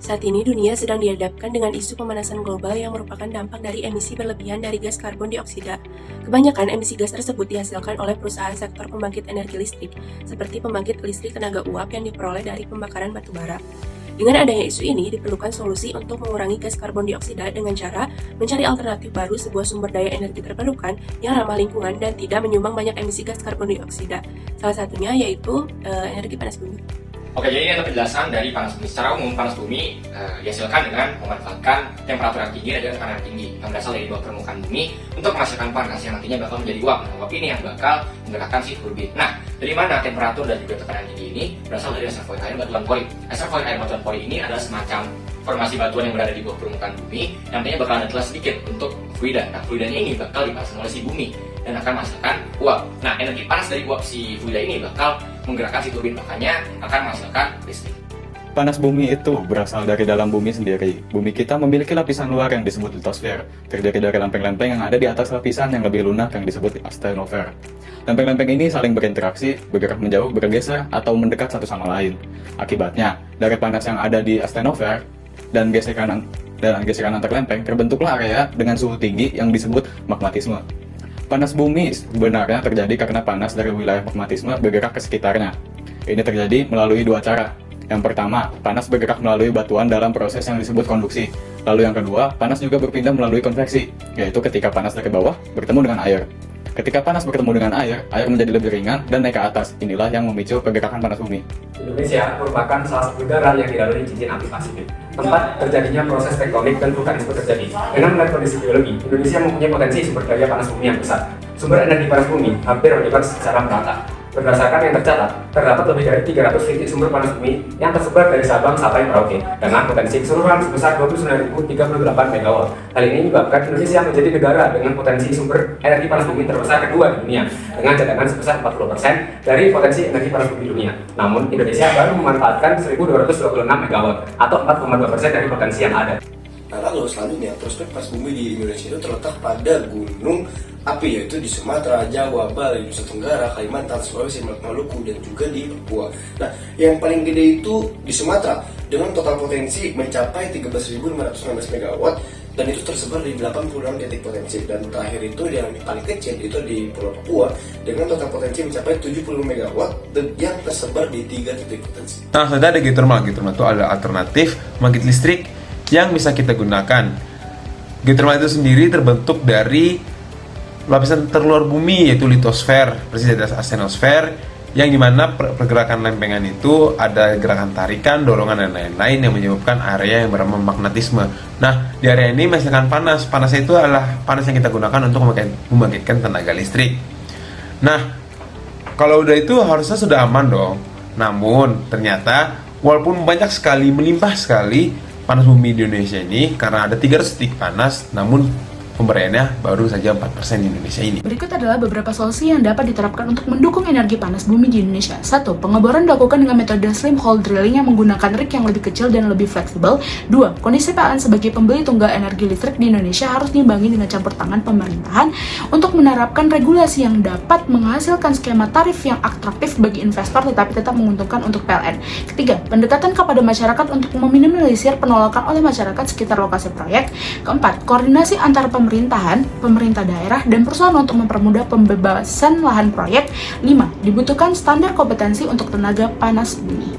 Saat ini dunia sedang dihadapkan dengan isu pemanasan global yang merupakan dampak dari emisi berlebihan dari gas karbon dioksida. Kebanyakan emisi gas tersebut dihasilkan oleh perusahaan sektor pembangkit energi listrik, seperti pembangkit listrik tenaga uap yang diperoleh dari pembakaran batu bara. Dengan adanya isu ini, diperlukan solusi untuk mengurangi gas karbon dioksida dengan cara mencari alternatif baru sebuah sumber daya energi terbarukan yang ramah lingkungan dan tidak menyumbang banyak emisi gas karbon dioksida. Salah satunya yaitu energi panas bumi. Oke, jadi ini adalah penjelasan dari panas bumi. Secara umum, panas bumi dihasilkan dengan memanfaatkan temperatur yang tinggi dan juga tekanan yang tinggi yang berasal dari bawah permukaan bumi untuk menghasilkan panas yang nantinya bakal menjadi uap. Nah, uap ini yang bakal menggerakkan si turbin. Nah, dari mana temperatur dan juga tekanan tinggi ini berasal dari reservoir air batuan pori. Reservoir air batuan pori ini adalah semacam formasi batuan yang berada di bawah permukaan bumi yang nantinya bakal ada telah sedikit untuk fluida. Nah, fluidanya ini bakal dipasang oleh si bumi dan akan menghasilkan uap. Nah, energi panas dari uap si fluida ini bakal menggerakkan si turbin, makanya akan menghasilkan listrik. Panas bumi itu berasal dari dalam bumi sendiri. Bumi kita memiliki lapisan luar yang disebut litosfer, terdiri dari lempeng-lempeng yang ada di atas lapisan yang lebih lunak yang disebut asthenosfer. Lempeng-lempeng ini saling berinteraksi, bergerak menjauh, bergeser, atau mendekat satu sama lain. Akibatnya, dari panas yang ada di asthenosfer dan gesekan antar lempeng terbentuklah area dengan suhu tinggi yang disebut magmatisme. Panas bumi sebenarnya terjadi karena panas dari wilayah magmatisme bergerak ke sekitarnya. Ini terjadi melalui dua cara. Yang pertama, panas bergerak melalui batuan dalam proses yang disebut konduksi. Lalu yang kedua, panas juga berpindah melalui konveksi, yaitu ketika panas dari bawah bertemu dengan air. Ketika panas bertemu dengan air menjadi lebih ringan dan naik ke atas. Inilah yang memicu pergerakan panas bumi. Indonesia merupakan salah satu negara yang dilalui cincin api Pasifik, tempat terjadinya proses tektonik dan vulkanisme terjadi. Dengan melihat kondisi geologi, Indonesia mempunyai potensi sumber daya panas bumi yang besar. Sumber energi panas bumi hampir menyebar secara merata. Berdasarkan yang tercatat, terdapat lebih dari 300 titik sumber panas bumi yang tersebar dari Sabang sampai Merauke dengan potensi keseluruhan sebesar 29.038 MW. Hal ini menyebabkan Indonesia menjadi negara dengan potensi sumber energi panas bumi terbesar kedua di dunia dengan cadangan sebesar 40% dari potensi energi panas bumi dunia. Namun, Indonesia baru memanfaatkan 1.226 MW atau 4,2% dari potensi yang ada. Nah, lalu selanjutnya prospek panas bumi di Indonesia itu terletak pada gunung api, yaitu di Sumatera, Jawa, Bali, Nusa Tenggara, Kalimantan, Sulawesi, Maluku, dan juga di Papua. Nah, yang paling gede itu di Sumatera dengan total potensi mencapai 13.519 MW dan itu tersebar di 86 titik potensi. Dan terakhir itu yang paling kecil itu di Pulau Papua dengan total potensi mencapai 70 MW dan yang tersebar di 3 titik potensi. Nah, sudah ada geothermal. Geothermal itu adalah alternatif pembangkit listrik yang bisa kita gunakan. Geothermal itu sendiri terbentuk dari lapisan terluar bumi, yaitu litosfer, persis di atas asthenosfer, yang dimana pergerakan lempengan itu ada gerakan tarikan, dorongan, dan lain-lain yang menyebabkan area yang bernama magnetisme. Nah, di area ini menghasilkan panas. Panasnya itu adalah panas yang kita gunakan untuk membangkitkan tenaga listrik. Nah, kalau udah itu harusnya sudah aman dong. Namun, ternyata walaupun banyak sekali, melimpah sekali panas bumi di Indonesia ini, karena ada 300 titik panas, namun pemberiannya baru saja 4% di Indonesia ini. Berikut adalah beberapa solusi yang dapat diterapkan untuk mendukung energi panas bumi di Indonesia. 1. Pengeboran dilakukan dengan metode slim hole drilling yang menggunakan rig yang lebih kecil dan lebih fleksibel. 2. Kondisi PLN sebagai pembeli tunggal energi listrik di Indonesia harus diimbangi dengan campur tangan pemerintahan untuk menerapkan regulasi yang dapat menghasilkan skema tarif yang atraktif bagi investor tetapi tetap menguntungkan untuk PLN. 3. Pendekatan kepada masyarakat untuk meminimalisir penolakan oleh masyarakat sekitar lokasi proyek. 4. Koordinasi antara pemerintahan, pemerintah daerah, dan perusahaan untuk mempermudah pembebasan lahan proyek. 5. Dibutuhkan standar kompetensi untuk tenaga panas bumi.